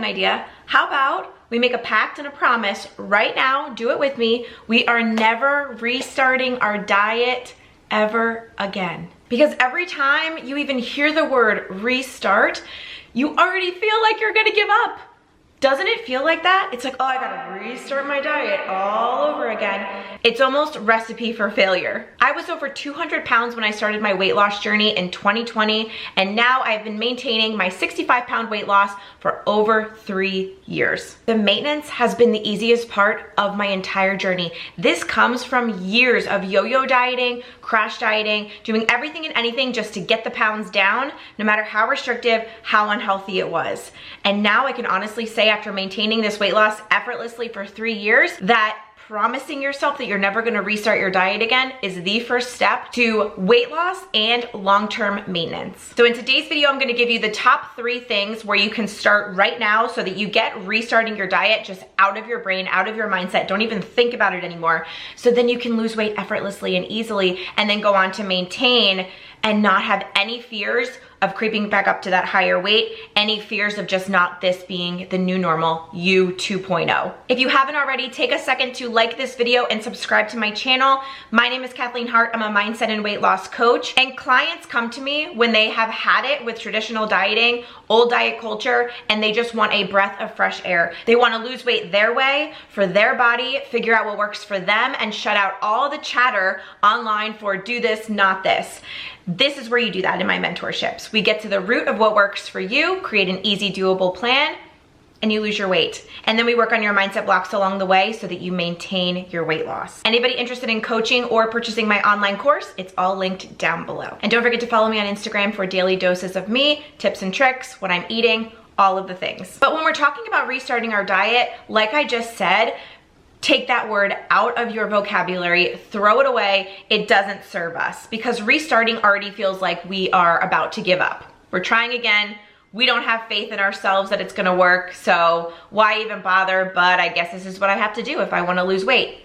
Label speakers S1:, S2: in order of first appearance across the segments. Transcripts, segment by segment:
S1: idea. How about we make a pact and a promise right now, do it with me. We are never restarting our diet ever again. Because every time you even hear the word restart, you already feel like you're gonna give up. Doesn't it feel like that? It's like, oh, I gotta restart my diet all over again. It's almost recipe for failure. I was over 200 pounds when I started my weight loss journey in 2020, and now I've been maintaining my 65-pound weight loss for over 3 years. The maintenance has been the easiest part of my entire journey. This comes from years of yo-yo dieting, crash dieting, doing everything and anything just to get the pounds down, no matter how restrictive, how unhealthy it was. And now I can honestly say, after maintaining this weight loss effortlessly for 3 years, that promising yourself that you're never gonna restart your diet again is the first step to weight loss and long-term maintenance. So in today's video, I'm gonna give you the top 3 things where you can start right now so that you get restarting your diet just out of your brain, out of your mindset. Don't even think about it anymore. So then you can lose weight effortlessly and easily, and then go on to maintain and not have any fears of creeping back up to that higher weight, any fears of just not this being the new normal, you 2.0. If you haven't already, take a second to like this video and subscribe to my channel. My name is Kathleen Hart. I'm a mindset and weight loss coach, and clients come to me when they have had it with traditional dieting, old diet culture, and they just want a breath of fresh air. They want to lose weight their way, for their body, figure out what works for them, and shut out all the chatter online for do this, not this. This is where you do that in my mentorships. We get to the root of what works for you, create an easy, doable plan, and you lose your weight. And then we work on your mindset blocks along the way so that you maintain your weight loss. Anybody interested in coaching or purchasing my online course, it's all linked down below. And don't forget to follow me on Instagram for daily doses of me, tips and tricks, what I'm eating, all of the things. But when we're talking about restarting our diet, like I just said, take that word out of your vocabulary, throw it away. It doesn't serve us, because restarting already feels like we are about to give up. We're trying again. We don't have faith in ourselves that it's gonna work, so why even bother? But I guess this is what I have to do if I wanna lose weight.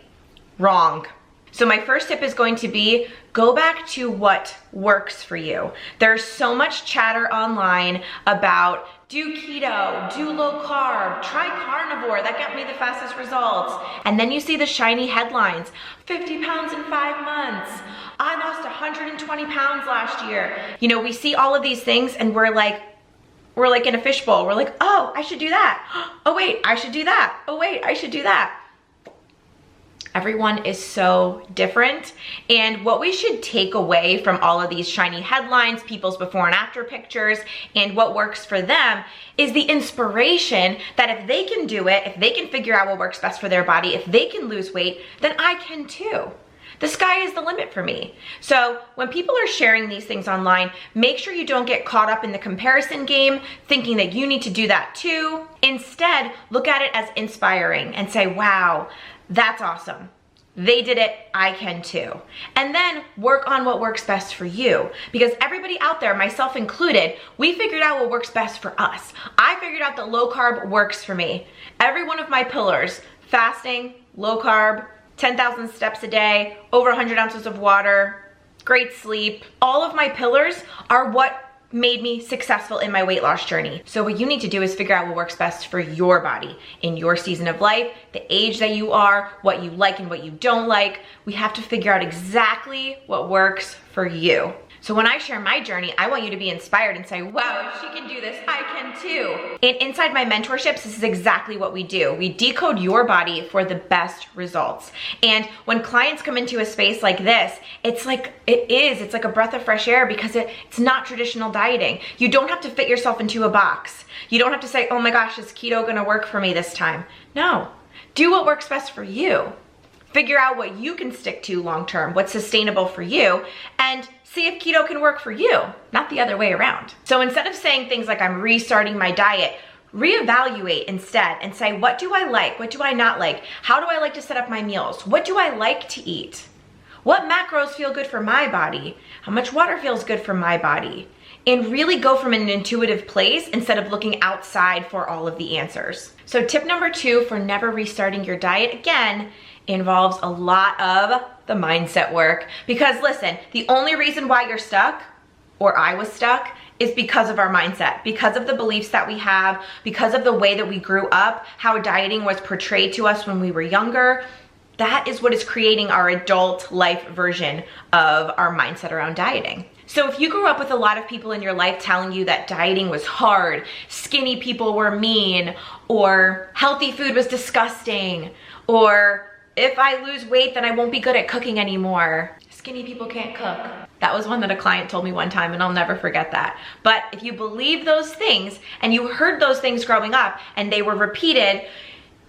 S1: Wrong. So my first tip is going to be, go back to what works for you. There's so much chatter online about do keto, do low carb, try carnivore, that got me the fastest results. And then you see the shiny headlines, 50 pounds in 5 months. I lost 120 pounds last year. You know, we see all of these things and we're like in a fishbowl. We're like, oh, I should do that. Oh wait, I should do that. Oh wait, I should do that. Everyone is so different, and what we should take away from all of these shiny headlines, people's before and after pictures, and what works for them is the inspiration that if they can do it, if they can figure out what works best for their body, if they can lose weight, then I can too. The sky is the limit for me. So when people are sharing these things online, make sure you don't get caught up in the comparison game, thinking that you need to do that too. Instead, look at it as inspiring and say, wow, that's awesome. They did it, I can too. And then work on what works best for you. Because everybody out there, myself included, we figured out what works best for us. I figured out that low carb works for me. Every one of my pillars, fasting, low carb, 10,000 steps a day, over 100 ounces of water, great sleep, all of my pillars are what made me successful in my weight loss journey. So what you need to do is figure out what works best for your body in your season of life, the age that you are, what you like and what you don't like. We have to figure out exactly what works for you. So when I share my journey, I want you to be inspired and say, wow, if she can do this, I can too. And inside my mentorships, this is exactly what we do. We decode your body for the best results. And when clients come into a space like this, it's like a breath of fresh air, because it's not traditional dieting. You don't have to fit yourself into a box. You don't have to say, oh my gosh, is keto gonna work for me this time? No, do what works best for you. Figure out what you can stick to long-term, what's sustainable for you, and see if keto can work for you, not the other way around. So instead of saying things like I'm restarting my diet, reevaluate instead and say, what do I like? What do I not like? How do I like to set up my meals? What do I like to eat? What macros feel good for my body? How much water feels good for my body? And really go from an intuitive place instead of looking outside for all of the answers. So tip number 2 for never restarting your diet, again, involves a lot of the mindset work. Because listen, the only reason why you're stuck, or I was stuck, is because of our mindset, because of the beliefs that we have, because of the way that we grew up, how dieting was portrayed to us when we were younger. That is what is creating our adult life version of our mindset around dieting. So if you grew up with a lot of people in your life telling you that dieting was hard, skinny people were mean, or healthy food was disgusting, or if I lose weight, then I won't be good at cooking anymore. Skinny people can't cook. That was one that a client told me one time, and I'll never forget that. But if you believe those things and you heard those things growing up and they were repeated,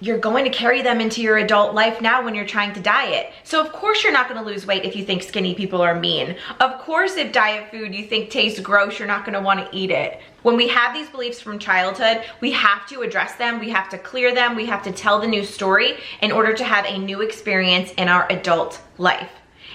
S1: you're going to carry them into your adult life now when you're trying to diet. So of course you're not gonna lose weight if you think skinny people are mean. Of course if diet food you think tastes gross, you're not gonna wanna eat it. When we have these beliefs from childhood, we have to address them, we have to clear them, we have to tell the new story in order to have a new experience in our adult life.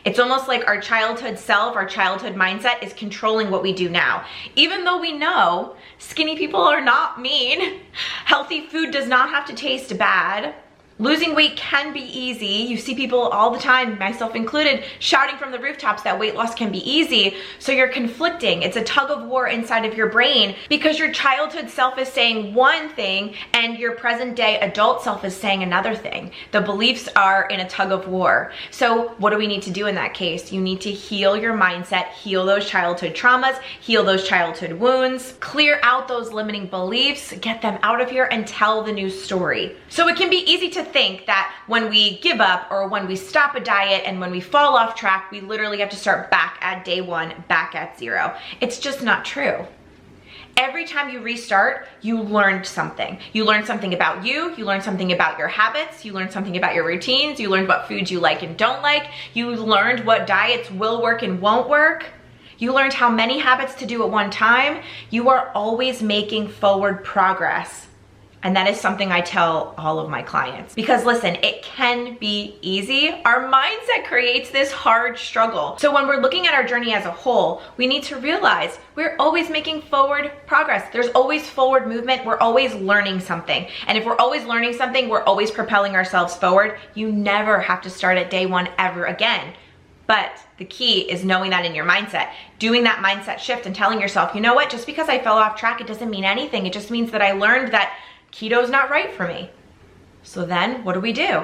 S1: It's almost like our childhood self, our childhood mindset is controlling what we do now. Even though we know skinny people are not mean, healthy food does not have to taste bad. Losing weight can be easy. You see people all the time, myself included, shouting from the rooftops that weight loss can be easy. So you're conflicting. It's a tug of war inside of your brain because your childhood self is saying one thing and your present day adult self is saying another thing. The beliefs are in a tug of war. So what do we need to do in that case? You need to heal your mindset, heal those childhood traumas, heal those childhood wounds, clear out those limiting beliefs, get them out of here and tell the new story. So it can be easy to think that when we give up or when we stop a diet and when we fall off track, we literally have to start back at day one, back at zero. It's just not true. Every time you restart, you learned something. You learned something about you learned something about your habits, you learned something about your routines, you learned what foods you like and don't like, you learned what diets will work and won't work. You learned how many habits to do at one time. You are always making forward progress. And that is something I tell all of my clients. Because listen, it can be easy. Our mindset creates this hard struggle. So when we're looking at our journey as a whole, we need to realize we're always making forward progress. There's always forward movement. We're always learning something. And if we're always learning something, we're always propelling ourselves forward. You never have to start at day one ever again. But the key is knowing that in your mindset, doing that mindset shift and telling yourself, you know what, just because I fell off track, it doesn't mean anything. It just means that I learned that keto's not right for me. So then what do?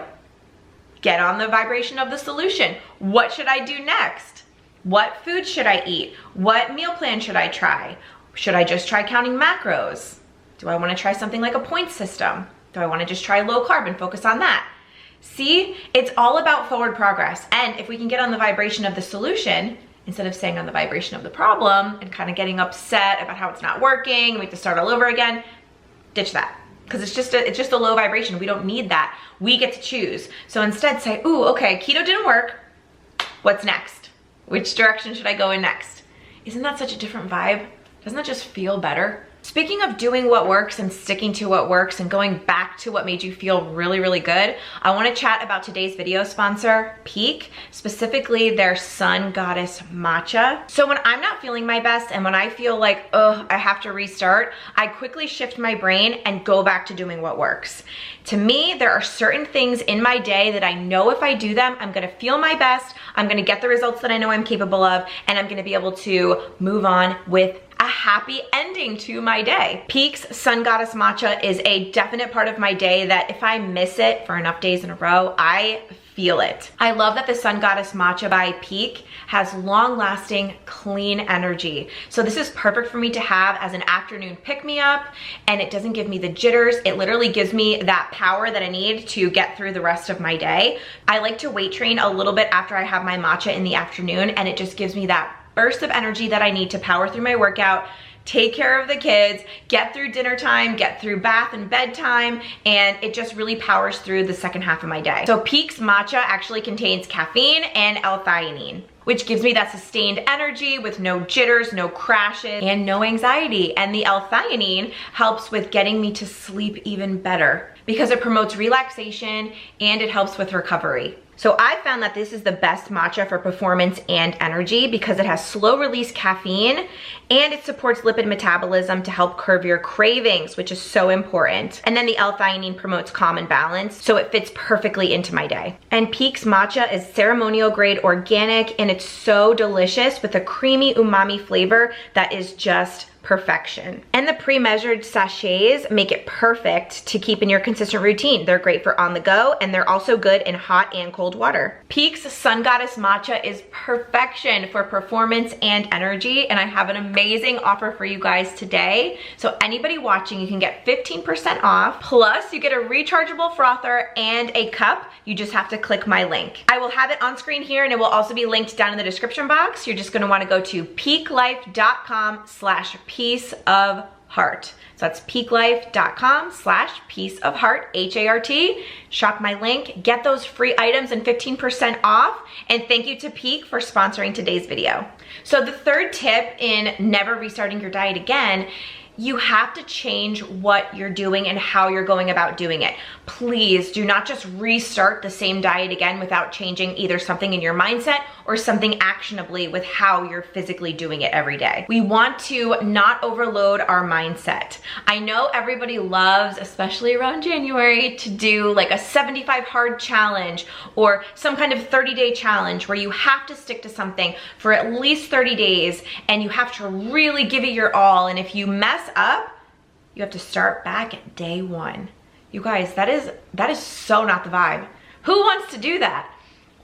S1: Get on the vibration of the solution. What should I do next? What food should I eat? What meal plan should I try? Should I just try counting macros? Do I want to try something like a point system? Do I want to just try low carb and focus on that? See, it's all about forward progress. And if we can get on the vibration of the solution, instead of staying on the vibration of the problem and kind of getting upset about how it's not working, we have to start all over again, ditch that. Because it's just a low vibration. We don't need that. We get to choose. So instead say, ooh, okay, keto didn't work. What's next? Which direction should I go in next? Isn't that such a different vibe? Doesn't that just feel better? Speaking of doing what works and sticking to what works and going back to what made you feel really, really good, I want to chat about today's video sponsor, Peak, specifically their Sun Goddess Matcha. So when I'm not feeling my best and when I feel like, oh, I have to restart, I quickly shift my brain and go back to doing what works. To me, there are certain things in my day that I know if I do them, I'm gonna feel my best, I'm gonna get the results that I know I'm capable of, and I'm gonna be able to move on with a happy ending to my day. Peak's Sun Goddess Matcha is a definite part of my day that if I miss it for enough days in a row, I feel it. I love that the Sun Goddess Matcha by Peak has long-lasting, clean energy. So this is perfect for me to have as an afternoon pick-me-up, and it doesn't give me the jitters. It literally gives me that power that I need to get through the rest of my day. I like to weight train a little bit after I have my matcha in the afternoon, and it just gives me that burst of energy that I need to power through my workout, take care of the kids, get through dinner time, get through bath and bedtime, and it just really powers through the second half of my day. So Peak's matcha actually contains caffeine and L-theanine, which gives me that sustained energy with no jitters, no crashes, and no anxiety. And the L-theanine helps with getting me to sleep even better because it promotes relaxation and it helps with recovery. So I found that this is the best matcha for performance and energy because it has slow release caffeine and it supports lipid metabolism to help curb your cravings, which is so important. And then the L-theanine promotes calm and balance, so it fits perfectly into my day. And Peak's matcha is ceremonial grade organic and it's so delicious with a creamy umami flavor that is just perfection. And the pre-measured sachets make it perfect to keep in your consistent routine. They're great for on the go, and they're also good in hot and cold water. Peak's Sun Goddess Matcha is perfection for performance and energy, and I have an amazing offer for you guys today. So anybody watching, you can get 15% off, plus you get a rechargeable frother and a cup. You just have to click my link. I will have it on screen here, and it will also be linked down in the description box. You're just gonna wanna go to peaklife.com/piece of heart. So that's peaklife.com/piece of heart, H-A-R-T. Shop my link, get those free items and 15% off. And thank you to Peak for sponsoring today's video. So the third tip in never restarting your diet again, you have to change what you're doing and how you're going about doing it. Please do not just restart the same diet again without changing either something in your mindset or something actionably with how you're physically doing it every day. We want to not overload our mindset. I know everybody loves, especially around January, to do like a 75 hard challenge or some kind of 30-day challenge where you have to stick to something for at least 30 days and you have to really give it your all. And if you mess up, you have to start back at day one. You guys, that is so not the vibe. Who wants to do that?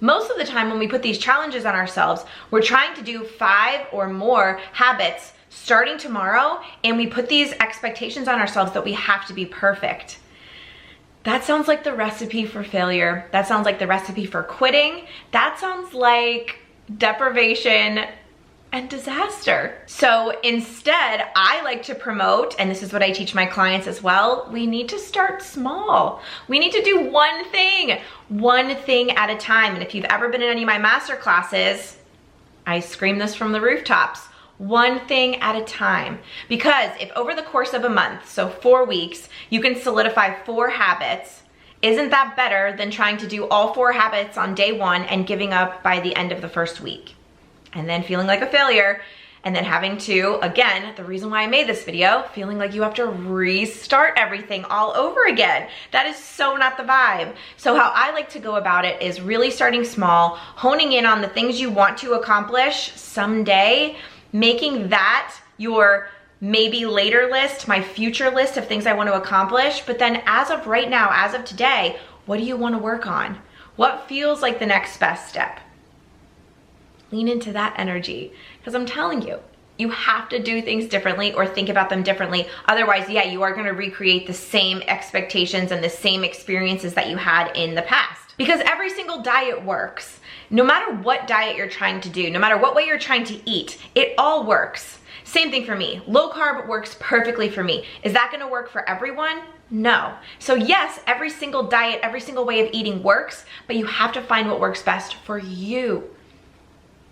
S1: Most of the time when we put these challenges on ourselves, we're trying to do 5 or more habits starting tomorrow, and we put these expectations on ourselves that we have to be perfect. That sounds like the recipe for failure. That sounds like the recipe for quitting. That sounds like deprivation and disaster. So instead, I like to promote, and this is what I teach my clients as well, we need to start small. We need to do one thing at a time. And if you've ever been in any of my master classes, I scream this from the rooftops, one thing at a time. Because if over the course of a month, so 4 weeks, you can solidify 4 habits, isn't that better than trying to do all 4 habits on day 1 and giving up by the end of the first week? And then feeling like a failure, and then having to, again, the reason why I made this video, feeling like you have to restart everything all over again. That is so not the vibe. So how I like to go about it is really starting small, honing in on the things you want to accomplish someday, making that your maybe later list, my future list of things I want to accomplish. But then as of right now, as of today, what do you want to work on? What feels like the next best step? Lean into that energy, because I'm telling you, you have to do things differently or think about them differently. Otherwise, yeah, you are going to recreate the same expectations and the same experiences that you had in the past. Because every single diet works. No matter what diet you're trying to do, no matter what way you're trying to eat, it all works. Same thing for me. Low carb works perfectly for me. Is that going to work for everyone? No. So yes, every single diet, every single way of eating works, but you have to find what works best for you.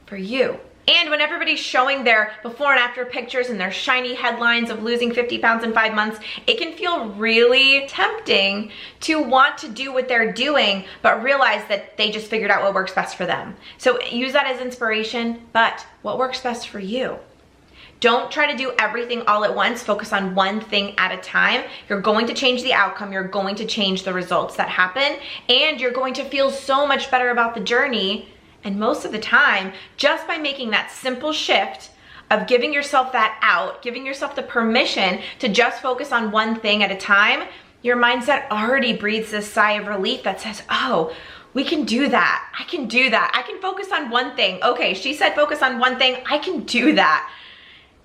S1: For you. And when everybody's showing their before and after pictures and their shiny headlines of losing 50 pounds in 5 months, it can feel really tempting to want to do what they're doing, but realize that they just figured out what works best for them. So use that as inspiration, but what works best for you? Don't try to do everything all at once. Focus on one thing at a time. You're going to change the outcome. You're going to change the results that happen, and you're going to feel so much better about the journey. And most of the time, just by making that simple shift of giving yourself that out, giving yourself the permission to just focus on one thing at a time, your mindset already breathes this sigh of relief that says, oh, we can do that. I can do that. I can focus on one thing. Okay, she said focus on one thing. I can do that.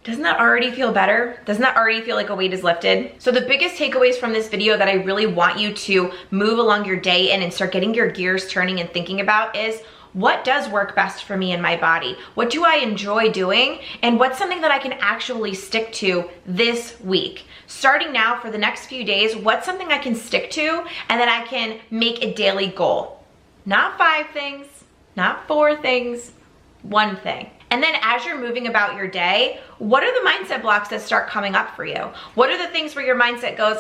S1: Doesn't that already feel better? Doesn't that already feel like a weight is lifted? So the biggest takeaways from this video that I really want you to move along your day in and start getting your gears turning and thinking about is, what does work best for me and my body? What do I enjoy doing? And what's something that I can actually stick to this week? Starting now for the next few days, what's something I can stick to and that I can make a daily goal? Not 5 things, not 4 things, 1 thing. And then as you're moving about your day, what are the mindset blocks that start coming up for you? What are the things where your mindset goes,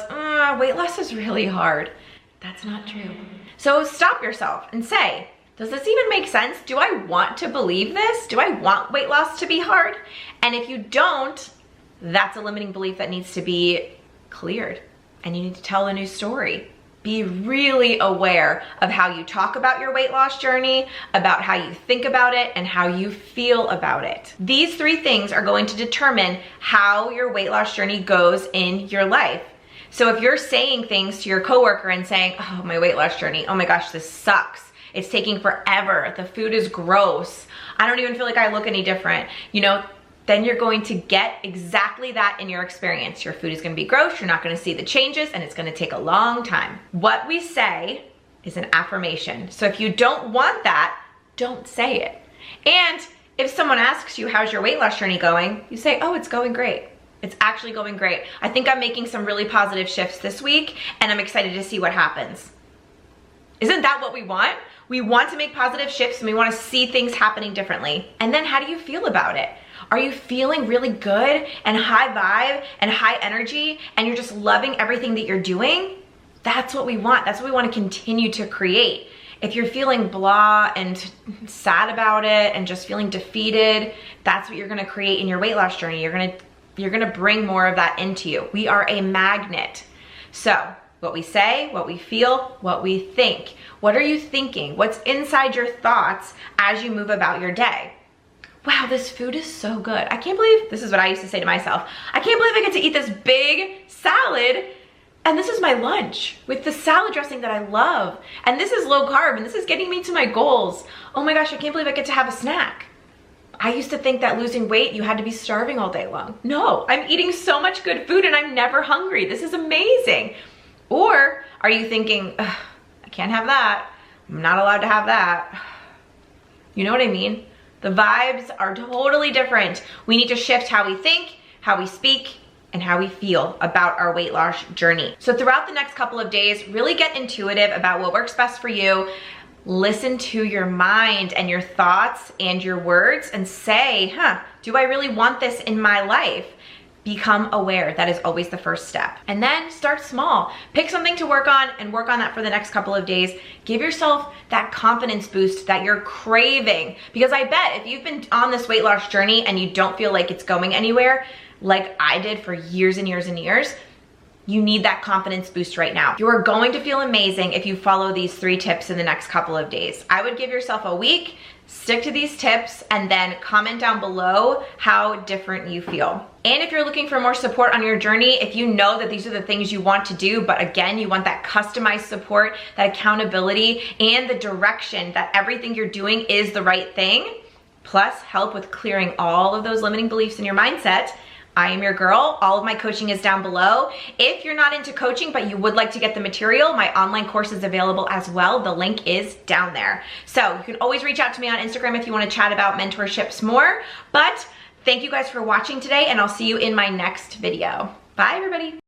S1: weight loss is really hard? That's not true. So stop yourself and say, does this even make sense? Do I want to believe this? Do I want weight loss to be hard? And if you don't, that's a limiting belief that needs to be cleared. And you need to tell a new story. be really aware of how you talk about your weight loss journey, about how you think about it, and how you feel about it. These 3 things are going to determine how your weight loss journey goes in your life. So if you're saying things to your coworker and saying, oh, my weight loss journey, oh my gosh, this sucks. It's taking forever. The food is gross. I don't even feel like I look any different. You know, then you're going to get exactly that in your experience. Your food is gonna be gross, you're not gonna see the changes, and it's gonna take a long time. What we say is an affirmation. So if you don't want that, don't say it. And if someone asks you, how's your weight loss journey going? You say, oh, it's going great. It's actually going great. I think I'm making some really positive shifts this week, and I'm excited to see what happens. Isn't that what we want? We want to make positive shifts, and we want to see things happening differently. And then how do you feel about it? Are you feeling really good and high vibe and high energy, and you're just loving everything that you're doing? That's what we want. That's what we want to continue to create. If you're feeling blah and sad about it and just feeling defeated, that's what you're going to create in your weight loss journey. You're going to bring more of that into you. We are a magnet. So what we say, what we feel, what we think. What are you thinking? What's inside your thoughts as you move about your day? Wow, this food is so good. I can't believe, this is what I used to say to myself, I can't believe I get to eat this big salad, and this is my lunch with the salad dressing that I love. And this is low carb, and this is getting me to my goals. Oh my gosh, I can't believe I get to have a snack. I used to think that losing weight, you had to be starving all day long. No, I'm eating so much good food and I'm never hungry. This is amazing. Or are you thinking, I can't have that. I'm not allowed to have that. You know what I mean? The vibes are totally different. We need to shift how we think, how we speak, and how we feel about our weight loss journey. So throughout the next couple of days, really get intuitive about what works best for you. Listen to your mind and your thoughts and your words and say, do I really want this in my life? Become aware. That is always the first step. And then start small. Pick something to work on and work on that for the next couple of days. Give yourself that confidence boost that you're craving. Because I bet if you've been on this weight loss journey and you don't feel like it's going anywhere, like I did for years and years and years, you need that confidence boost right now. You are going to feel amazing if you follow these 3 tips in the next couple of days. I would give yourself a week, stick to these tips, and then comment down below how different you feel. And if you're looking for more support on your journey, if you know that these are the things you want to do, but again, you want that customized support, that accountability, and the direction that everything you're doing is the right thing, plus help with clearing all of those limiting beliefs in your mindset, I am your girl. All of my coaching is down below. If you're not into coaching, but you would like to get the material, my online course is available as well. The link is down there. So you can always reach out to me on Instagram if you want to chat about mentorships more. But thank you guys for watching today, and I'll see you in my next video. Bye, everybody.